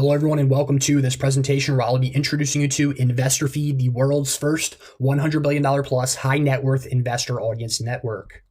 Hello, everyone, and welcome to this presentation where I'll be introducing you to InvestorFeed, the world's first $100 billion plus high net worth investor audience network.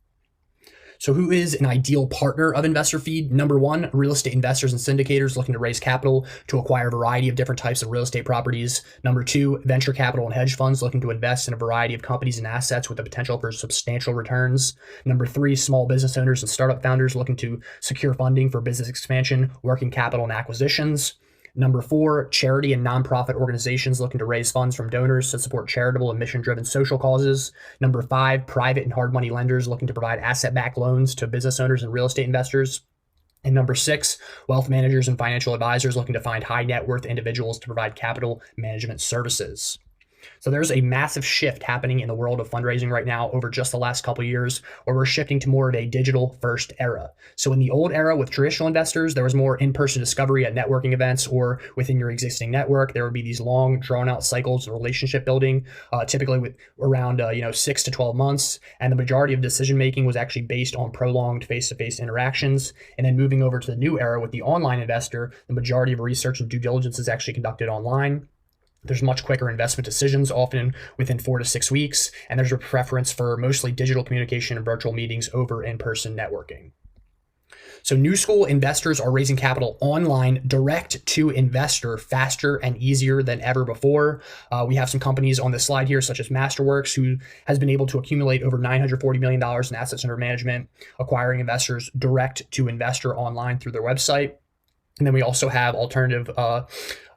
So who is an ideal partner of InvestorFeed? Number one, real estate investors and syndicators looking to raise capital to acquire a variety of different types of real estate properties. Number two, venture capital and hedge funds looking to invest in a variety of companies and assets with the potential for substantial returns. Number three, small business owners and startup founders looking to secure funding for business expansion, working capital, and acquisitions. Number four, charity and nonprofit organizations looking to raise funds from donors to support charitable and mission-driven social causes. Number five, private and hard money lenders looking to provide asset-backed loans to business owners and real estate investors. And number six, wealth managers and financial advisors looking to find high net worth individuals to provide capital management services. So there's a massive shift happening in the world of fundraising right now over just the last couple of years, where we're shifting to more of a digital first era. So in the old era with traditional investors, there was more in-person discovery at networking events or within your existing network. There would be these long drawn out cycles of relationship building, typically with around 6 to 12 months. And the majority of decision making was actually based on prolonged face-to-face interactions. And then moving over to the new era with the online investor, the majority of research and due diligence is actually conducted online. There's much quicker investment decisions, often within 4 to 6 weeks, and there's a preference for mostly digital communication and virtual meetings over in-person networking. So new school investors are raising capital online direct to investor faster and easier than ever before. We have some companies on this slide here, such as Masterworks, who has been able to accumulate over $940 million in assets under management, acquiring investors direct to investor online through their website. And then we also have alternative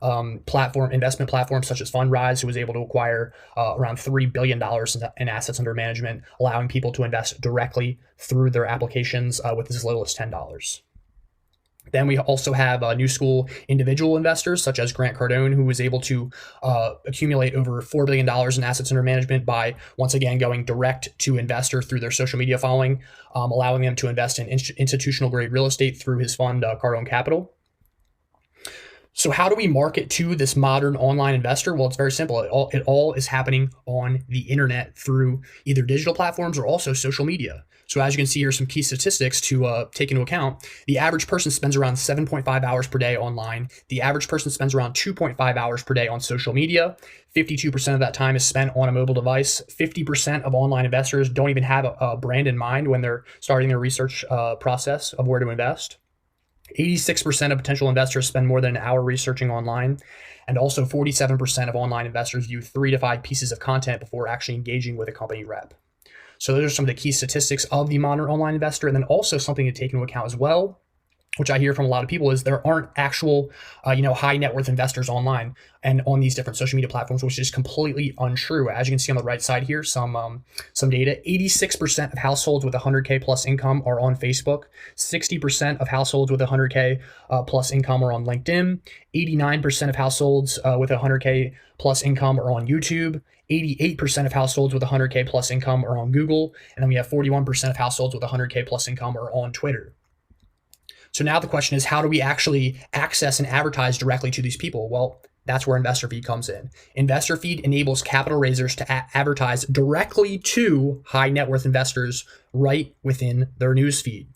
investment platforms such as Fundrise, who was able to acquire around $3 billion in assets under management, allowing people to invest directly through their applications with as little as $10. Then we also have new school individual investors such as Grant Cardone, who was able to accumulate over $4 billion in assets under management by, once again, going direct to investor through their social media following, allowing them to invest in institutional grade real estate through his fund, Cardone Capital. So how do we market to this modern online investor? Well, it's very simple. It all is happening on the internet through either digital platforms or also social media. So as you can see here, some key statistics to take into account. The average person spends around 7.5 hours per day online. The average person spends around 2.5 hours per day on social media. 52% of that time is spent on a mobile device. 50% of online investors don't even have a brand in mind when they're starting their research process of where to invest. 86% of potential investors spend more than an hour researching online, and also 47% of online investors view 3 to 5 pieces of content before actually engaging with a company rep. So those are some of the key statistics of the modern online investor. And then also something to take into account as well, which I hear from a lot of people, is there aren't actual, high net worth investors online and on these different social media platforms, which is completely untrue. As you can see on the right side here, some data: 86% of households with 100K plus income are on Facebook. 60% of households with 100K plus income are on LinkedIn. 89% of households with 100K plus income are on YouTube. 88% of households with 100K plus income are on Google. And then we have 41% of households with 100K plus income are on Twitter. So now the question is, how do we actually access and advertise directly to these people? Well, that's where InvestorFeed comes in. InvestorFeed enables capital raisers to advertise directly to high net worth investors right within their newsfeed.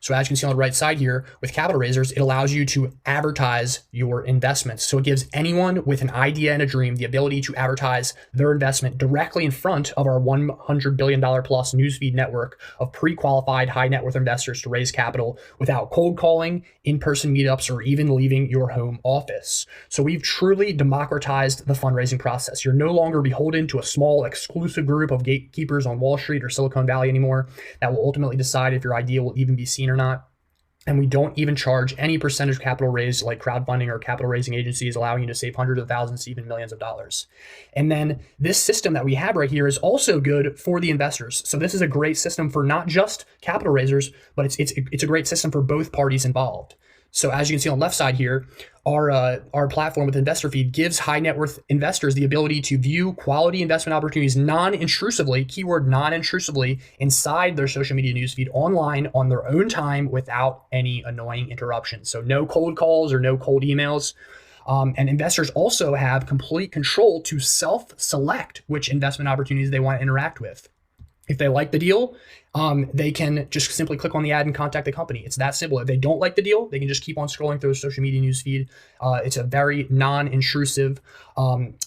So as you can see on the right side here, with capital raisers, it allows you to advertise your investments. So it gives anyone with an idea and a dream the ability to advertise their investment directly in front of our $100 billion plus newsfeed network of pre-qualified high net worth investors to raise capital without cold calling, in-person meetups, or even leaving your home office. So we've truly democratized the fundraising process. You're no longer beholden to a small exclusive group of gatekeepers on Wall Street or Silicon Valley anymore that will ultimately decide if your idea will even be seen or not. And we don't even charge any percentage of capital raised like crowdfunding or capital raising agencies, allowing you to save hundreds of thousands, even millions of dollars. And then this system that we have right here is also good for the investors. So this is a great system for not just capital raisers, but it's a great system for both parties involved. So as you can see on the left side here, our platform with InvestorFeed gives high net worth investors the ability to view quality investment opportunities non-intrusively, keyword non-intrusively, inside their social media newsfeed online on their own time without any annoying interruptions. So no cold calls or no cold emails. And investors also have complete control to self-select which investment opportunities they want to interact with. If they like the deal, they can just simply click on the ad and contact the company. It's that simple. If they don't like the deal, they can just keep on scrolling through the social media news feed. It's a very non-intrusive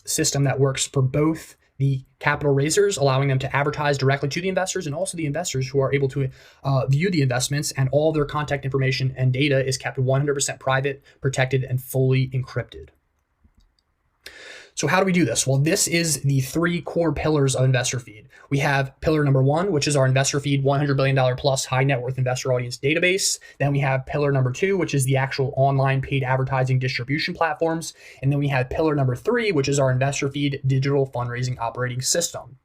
system that works for both the capital raisers, allowing them to advertise directly to the investors, and also the investors who are able to view the investments, and all their contact information and data is kept 100% private, protected, and fully encrypted. So how do we do this? Well, this is the 3 core pillars of InvestorFeed. We have pillar number 1, which is our InvestorFeed $100 billion plus high net worth investor audience database. Then we have pillar number 2, which is the actual online paid advertising distribution platforms. And then we have pillar number 3, which is our InvestorFeed digital fundraising operating system.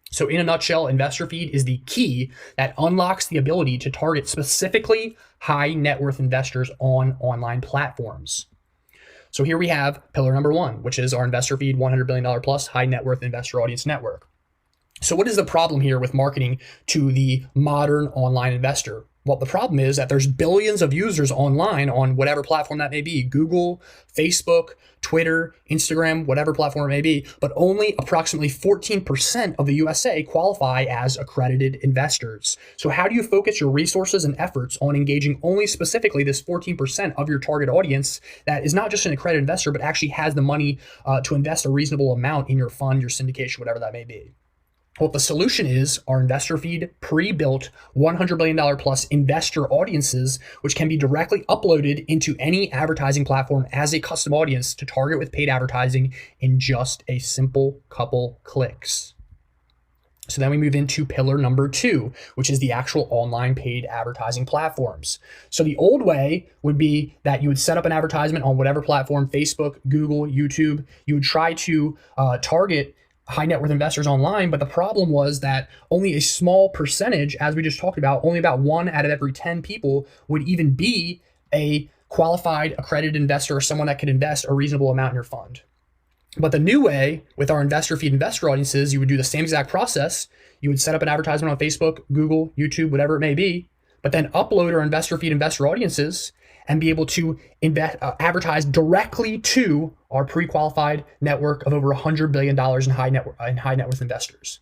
So in a nutshell, InvestorFeed is the key that unlocks the ability to target specifically high net worth investors on online platforms. So here we have pillar number 1, which is our InvestorFeed $100 billion plus high net worth investor audience network. So what is the problem here with marketing to the modern online investor? Well, the problem is that there's billions of users online on whatever platform that may be, Google, Facebook, Twitter, Instagram, whatever platform it may be, but only approximately 14% of the USA qualify as accredited investors. So how do you focus your resources and efforts on engaging only specifically this 14% of your target audience that is not just an accredited investor, but actually has the money to invest a reasonable amount in your fund, your syndication, whatever that may be? Well, the solution is our InvestorFeed pre-built $100 billion plus investor audiences, which can be directly uploaded into any advertising platform as a custom audience to target with paid advertising in just a simple couple clicks. So then we move into pillar number 2, which is the actual online paid advertising platforms. So the old way would be that you would set up an advertisement on whatever platform, Facebook, Google, YouTube. You would try to target high net worth investors online, but the problem was that only a small percentage, as we just talked about, only about 1 out of every 10 people would even be a qualified accredited investor or someone that could invest a reasonable amount in your fund. But the new way with our InvestorFeed investor audiences, you would do the same exact process. You would set up an advertisement on Facebook, Google, YouTube, whatever it may be, but then upload our InvestorFeed investor audiences and be able to advertise directly to our pre-qualified network of over $100 billion in high net worth investors.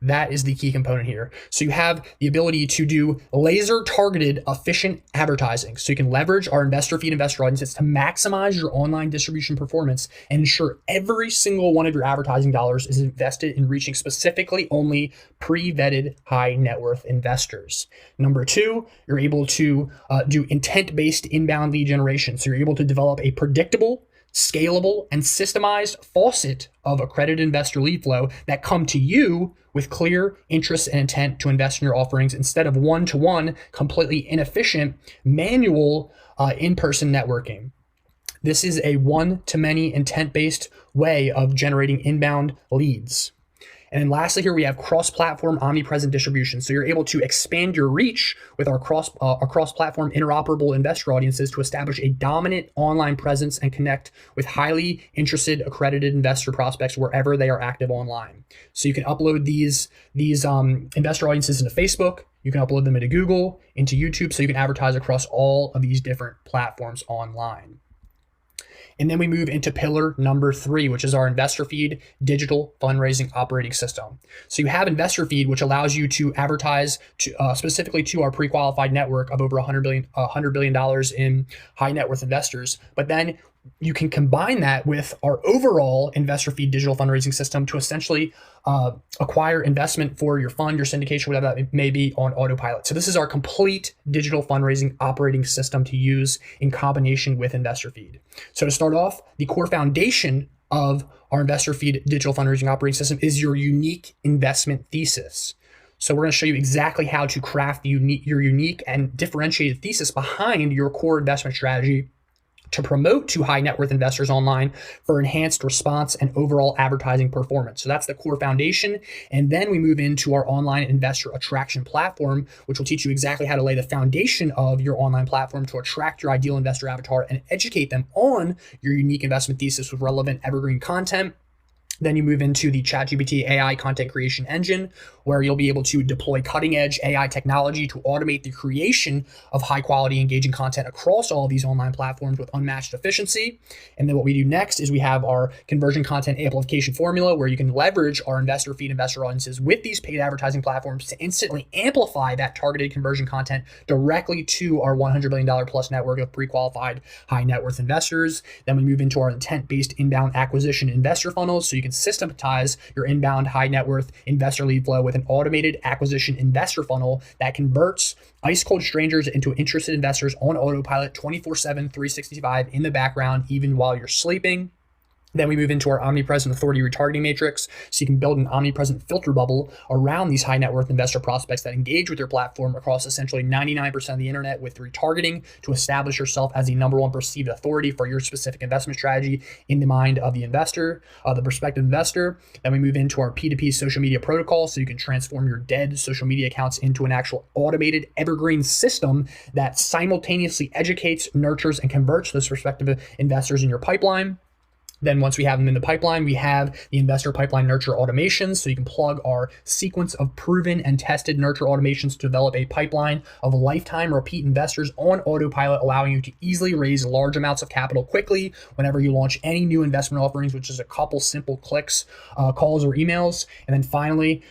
That is the key component here. So you have the ability to do laser targeted, efficient advertising. So you can leverage our InvestorFeed investor audiences to maximize your online distribution performance and ensure every single one of your advertising dollars is invested in reaching specifically only pre-vetted high net worth investors. Number 2, you're able to do intent-based inbound lead generation. So you're able to develop a predictable, scalable, and systemized faucet of accredited investor lead flow that come to you with clear interest and intent to invest in your offerings instead of one-to-one, completely inefficient, manual in-person networking. This is a one-to-many intent-based way of generating inbound leads. And then lastly, here we have cross-platform omnipresent distribution. So you're able to expand your reach with our cross-platform interoperable investor audiences to establish a dominant online presence and connect with highly interested accredited investor prospects wherever they are active online. So you can upload these investor audiences into Facebook. You can upload them into Google, into YouTube, so you can advertise across all of these different platforms online. And then we move into pillar number 3, which is our InvestorFeed digital fundraising operating system. So you have InvestorFeed, which allows you to advertise specifically to our pre-qualified network of over $100 billion in high net worth investors. But then you can combine that with our overall InvestorFeed digital fundraising system to essentially acquire investment for your fund, your syndication, whatever that may be, on autopilot. So this is our complete digital fundraising operating system to use in combination with InvestorFeed. So to start off, the core foundation of our InvestorFeed digital fundraising operating system is your unique investment thesis. So we're going to show you exactly how to craft your unique and differentiated thesis behind your core investment strategy to promote to high net worth investors online for enhanced response and overall advertising performance. So that's the core foundation. And then we move into our online investor attraction platform, which will teach you exactly how to lay the foundation of your online platform to attract your ideal investor avatar and educate them on your unique investment thesis with relevant evergreen content, Then you move into the ChatGPT AI content creation engine, where you'll be able to deploy cutting-edge AI technology to automate the creation of high-quality, engaging content across all of these online platforms with unmatched efficiency. And then what we do next is we have our conversion content amplification formula, where you can leverage our investor feed investor audiences with these paid advertising platforms to instantly amplify that targeted conversion content directly to our $100 billion plus network of pre-qualified high net worth investors. Then we move into our intent-based inbound acquisition investor funnels, so you can systematize your inbound high net worth investor lead flow with an automated acquisition investor funnel that converts ice cold strangers into interested investors on autopilot 24/7, 365 in the background, even while you're sleeping. Then we move into our omnipresent authority retargeting matrix, so you can build an omnipresent filter bubble around these high net worth investor prospects that engage with your platform across essentially 99% of the internet with retargeting to establish yourself as the #1 perceived authority for your specific investment strategy in the mind of the investor, the prospective investor. Then we move into our P2P social media protocol, so you can transform your dead social media accounts into an actual automated evergreen system that simultaneously educates, nurtures, and converts those prospective investors in your pipeline. Then once we have them in the pipeline, we have the investor pipeline nurture automations. So you can plug our sequence of proven and tested nurture automations to develop a pipeline of lifetime repeat investors on autopilot, allowing you to easily raise large amounts of capital quickly whenever you launch any new investment offerings, which is a couple simple clicks, calls, or emails. And then finally,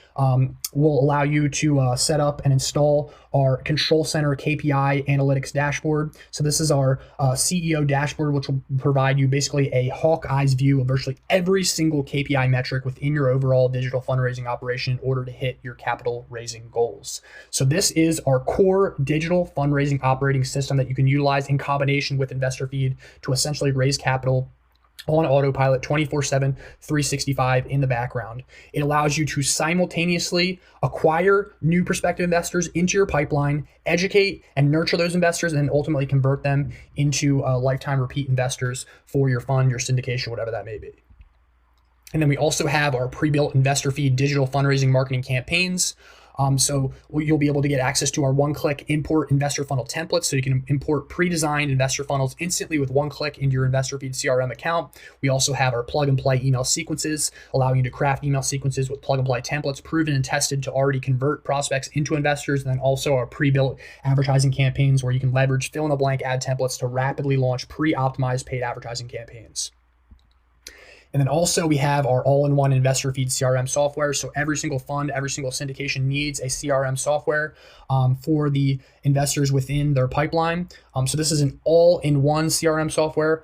will allow you to set up and install our Control Center KPI analytics dashboard. So this is our CEO dashboard, which will provide you basically a hawk eyes view of virtually every single KPI metric within your overall digital fundraising operation in order to hit your capital raising goals. So this is our core digital fundraising operating system that you can utilize in combination with InvestorFeed to essentially raise capital on autopilot 24/7, 365 in the background. It allows you to simultaneously acquire new prospective investors into your pipeline, educate and nurture those investors, and then ultimately convert them into lifetime repeat investors for your fund, your syndication, whatever that may be. And then we also have our pre-built InvestorFeed digital fundraising marketing campaigns. So you'll be able to get access to our one-click import investor funnel templates, so you can import pre-designed investor funnels instantly with one click into your InvestorFeed CRM account. We also have our plug-and-play email sequences, allowing you to craft email sequences with plug-and-play templates proven and tested to already convert prospects into investors, and then also our pre-built advertising campaigns where you can leverage fill-in-the-blank ad templates to rapidly launch pre-optimized paid advertising campaigns. And then also we have our all-in-one InvestorFeed CRM software. So every single fund, every single syndication needs a CRM software for the investors within their pipeline. So this is an all-in-one CRM software,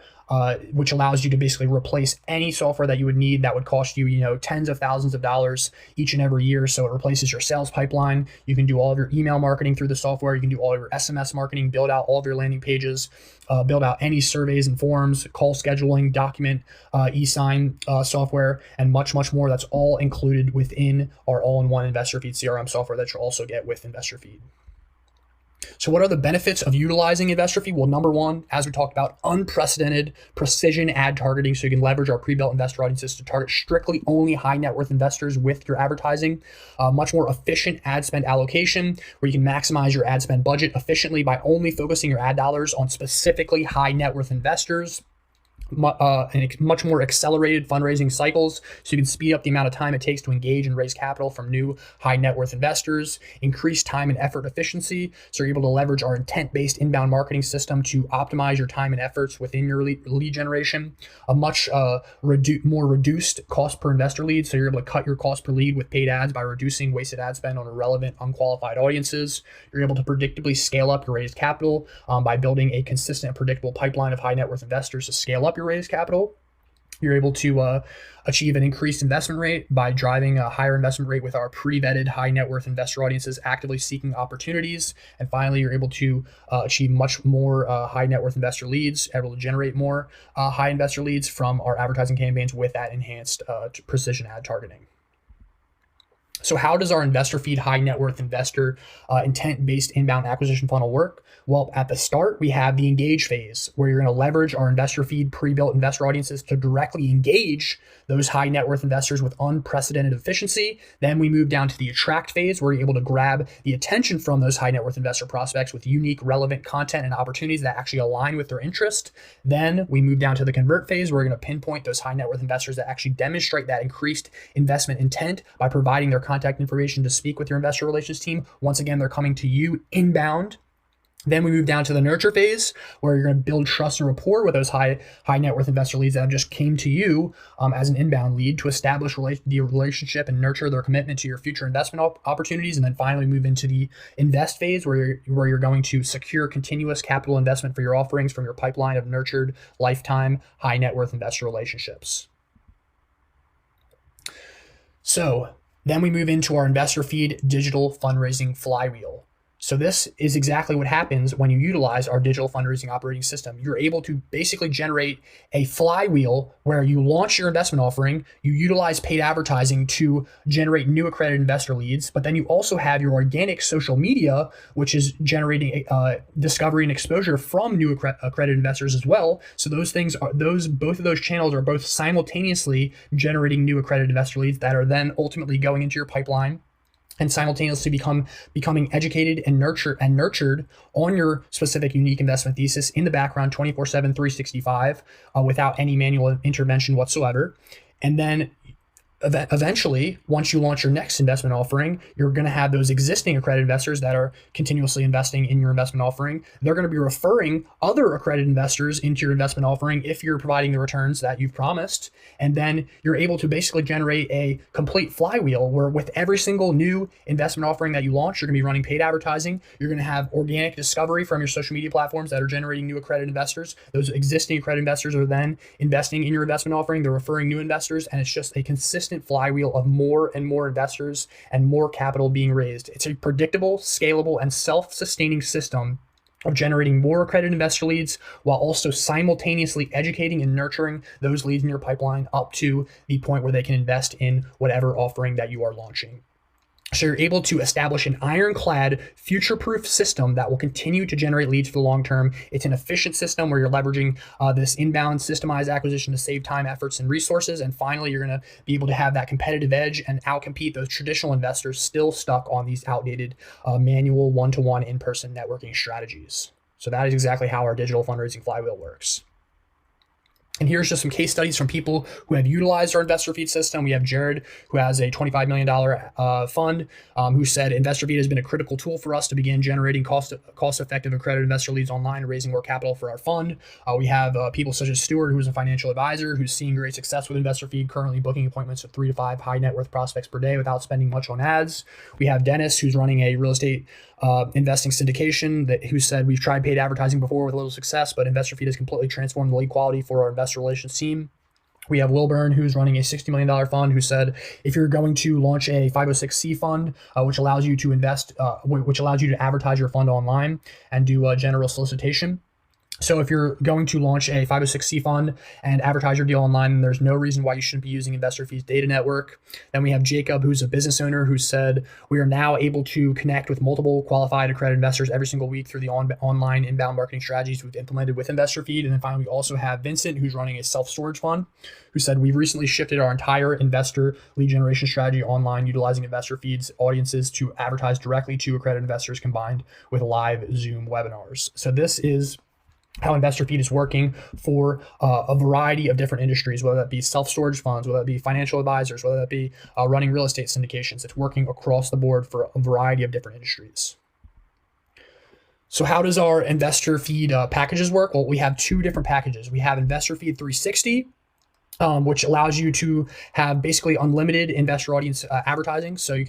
which allows you to basically replace any software that you would need that would cost you, tens of thousands of dollars each and every year. So it replaces your sales pipeline. You can do all of your email marketing through the software. You can do all of your SMS marketing, build out all of your landing pages, build out any surveys and forms, call scheduling, document, e-sign software, and much, much more. That's all included within our all-in-one InvestorFeed CRM software that you'll also get with InvestorFeed. So what are the benefits of utilizing InvestorFeed? Well, number one, as we talked about, unprecedented precision ad targeting. So you can leverage our pre-built investor audiences to target strictly only high net worth investors with your advertising. Much more efficient ad spend allocation, where you can maximize your ad spend budget efficiently by only focusing your ad dollars on specifically high net worth investors. And much more accelerated fundraising cycles, so you can speed up the amount of time it takes to engage and raise capital from new high net worth investors. Increase time and effort efficiency, so you're able to leverage our intent-based inbound marketing system to optimize your time and efforts within your lead generation. A much more reduced cost per investor lead, so you're able to cut your cost per lead with paid ads by reducing wasted ad spend on irrelevant, unqualified audiences. You're able to predictably scale up your raised capital by building a consistent and predictable pipeline of high net worth investors to scale up your raised capital. You're able to achieve an increased investment rate by driving a higher investment rate with our pre-vetted high net worth investor audiences actively seeking opportunities. And finally, you're able to achieve much more high net worth investor leads, able to generate more high investor leads from our advertising campaigns with that enhanced precision ad targeting. So how does our InvestorFeed high net worth investor intent-based inbound acquisition funnel work? Well, at the start, we have the engage phase where you're going to leverage our InvestorFeed pre-built investor audiences to directly engage those high net worth investors with unprecedented efficiency. Then we move down to the attract phase where you're able to grab the attention from those high net worth investor prospects with unique, relevant content and opportunities that actually align with their interest. Then we move down to the convert phase where we're going to pinpoint those high net worth investors that actually demonstrate that increased investment intent by providing their contact information to speak with your investor relations team. Once again, they're coming to you inbound. Then we move down to the nurture phase where you're going to build trust and rapport with those high net worth investor leads that just came to you as an inbound lead to establish the relationship and nurture their commitment to your future investment opportunities. And then finally move into the invest phase where you're going to secure continuous capital investment for your offerings from your pipeline of nurtured lifetime high net worth investor relationships. So then we move into our InvestorFeed Digital Fundraising Flywheel. So this is exactly what happens when you utilize our digital fundraising operating system. You're able to basically generate a flywheel where you launch your investment offering, you utilize paid advertising to generate new accredited investor leads, but then you also have your organic social media, which is generating discovery and exposure from new accredited investors as well. So both of those channels are both simultaneously generating new accredited investor leads that are then ultimately going into your pipeline and simultaneously becoming educated and nurtured on your specific unique investment thesis in the background 24/7, 365 without any manual intervention whatsoever. And then eventually, once you launch your next investment offering, you're going to have those existing accredited investors that are continuously investing in your investment offering. They're going to be referring other accredited investors into your investment offering if you're providing the returns that you've promised. And then you're able to basically generate a complete flywheel where with every single new investment offering that you launch, you're going to be running paid advertising. You're going to have organic discovery from your social media platforms that are generating new accredited investors. Those existing accredited investors are then investing in your investment offering. They're referring new investors, and it's just a consistent flywheel of more and more investors and more capital being raised. It's a predictable, scalable, and self-sustaining system of generating more accredited investor leads while also simultaneously educating and nurturing those leads in your pipeline up to the point where they can invest in whatever offering that you are launching. So you're able to establish an ironclad, future-proof system that will continue to generate leads for the long term. It's an efficient system where you're leveraging this inbound systemized acquisition to save time, efforts, and resources. And finally, you're going to be able to have that competitive edge and outcompete those traditional investors still stuck on these outdated manual one-to-one in-person networking strategies. So that is exactly how our digital fundraising flywheel works. And here's just some case studies from people who have utilized our InvestorFeed system. We have Jared, who has a $25 million fund, who said InvestorFeed has been a critical tool for us to begin generating cost-effective accredited investor leads online and raising more capital for our fund. We have people such as Stuart, who's a financial advisor, who's seeing great success with InvestorFeed, currently booking appointments of 3 to 5 high net worth prospects per day without spending much on ads. We have Dennis, who's running a real estate investing syndication who said we've tried paid advertising before with little success, but InvestorFeed has completely transformed the lead quality for our investor relations team. We have Wilburn, who's running a $60 million fund, who said if you're going to launch a 506c fund, which allows you to invest, which allows you to advertise your fund online and do general solicitation. So if you're going to launch a 506c fund and advertise your deal online, then there's no reason why you shouldn't be using InvestorFeed's data network. Then we have Jacob, who's a business owner, who said we are now able to connect with multiple qualified accredited investors every single week through the online inbound marketing strategies we've implemented with InvestorFeed. And then finally, we also have Vincent, who's running a self-storage fund, who said we've recently shifted our entire investor lead generation strategy online, utilizing InvestorFeed's audiences to advertise directly to accredited investors combined with live Zoom webinars. So this is how InvestorFeed is working for a variety of different industries, whether that be self-storage funds, whether that be financial advisors, whether that be running real estate syndications. It's working across the board for a variety of different industries. So how does our InvestorFeed packages work? Well, we have 2 different packages. We have InvestorFeed 360, which allows you to have basically unlimited investor audience advertising. So you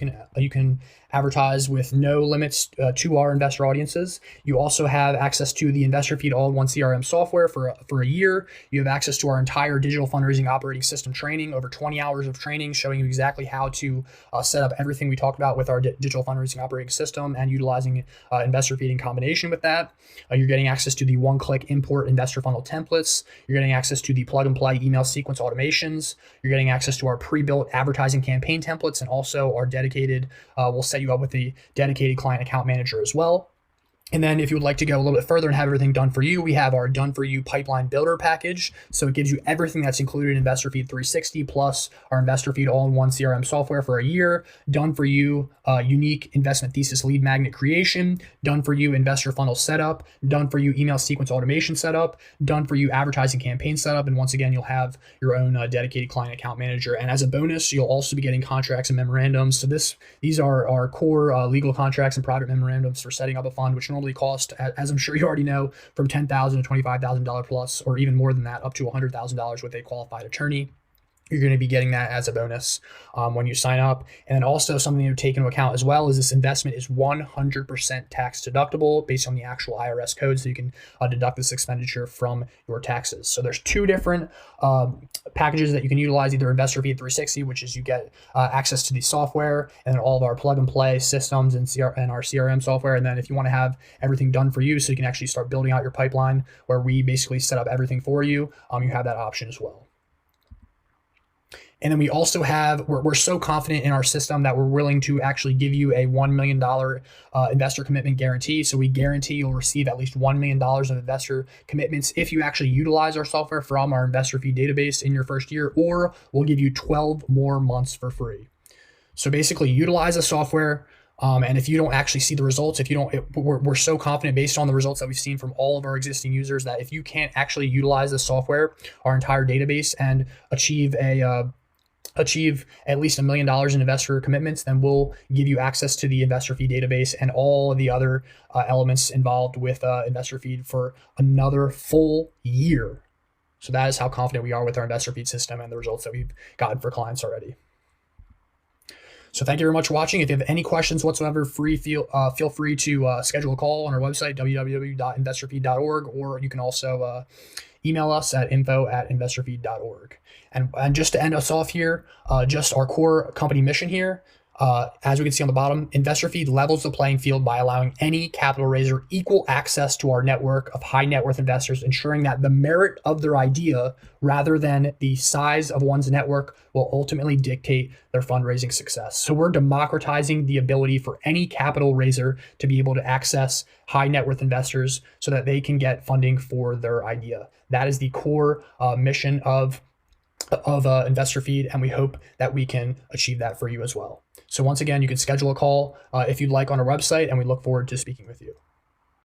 can advertise with no limits to our investor audiences. You also have access to the InvestorFeed All-in-One CRM software for a year. You have access to our entire digital fundraising operating system training, over 20 hours of training showing you exactly how to set up everything we talked about with our digital fundraising operating system and utilizing InvestorFeed in combination with that. You're getting access to the one-click import investor funnel templates. You're getting access to the plug-and-play email sequence automations. You're getting access to our pre-built advertising campaign templates, and also our dedicated, we'll set you up with the dedicated client account manager as well. And then if you would like to go a little bit further and have everything done for you, we have our done for you pipeline builder package. So it gives you everything that's included in InvestorFeed 360 plus our InvestorFeed all-in-one CRM software for a year, done for you unique investment thesis lead magnet creation, done for you investor funnel setup, done for you email sequence automation setup, done for you advertising campaign setup. And once again, you'll have your own dedicated client account manager. And as a bonus, you'll also be getting contracts and memorandums. So these are our core legal contracts and private memorandums for setting up a fund, which normally cost, as I'm sure you already know, from $10,000 to $25,000 plus, or even more than that, up to $100,000 with a qualified attorney. You're going to be getting that as a bonus when you sign up. And then also something to take into account as well is this investment is 100% tax deductible based on the actual IRS code. So you can deduct this expenditure from your taxes. So there's two different packages that you can utilize, either InvestorFeed 360, which is you get access to the software and then all of our plug and play systems and our CRM software. And then if you want to have everything done for you so you can actually start building out your pipeline where we basically set up everything for you, you have that option as well. And then we also have, we're so confident in our system that we're willing to actually give you a $1 million investor commitment guarantee. So we guarantee you'll receive at least $1 million of investor commitments if you actually utilize our software from our InvestorFeed database in your first year, or we'll give you 12 more months for free. So basically utilize the software. And if you don't actually see the results, we're so confident based on the results that we've seen from all of our existing users that if you can't actually utilize the software, our entire database, and achieve at least $1 million in investor commitments, then we'll give you access to the InvestorFeed database and all of the other elements involved with InvestorFeed for another full year. So that is how confident we are with our InvestorFeed system and the results that we've gotten for clients already. So thank you very much for watching. If you have any questions whatsoever, feel free to schedule a call on our website, www.investorfeed.org, or you can also email us at info@investorfeed.org. And just to end us off here, just our core company mission here, as we can see on the bottom, InvestorFeed levels the playing field by allowing any capital raiser equal access to our network of high net worth investors, ensuring that the merit of their idea rather than the size of one's network will ultimately dictate their fundraising success. So we're democratizing the ability for any capital raiser to be able to access high net worth investors so that they can get funding for their idea. That is the core mission of InvestorFeed, and we hope that we can achieve that for you as well. So once again, you can schedule a call if you'd like on our website, and we look forward to speaking with you.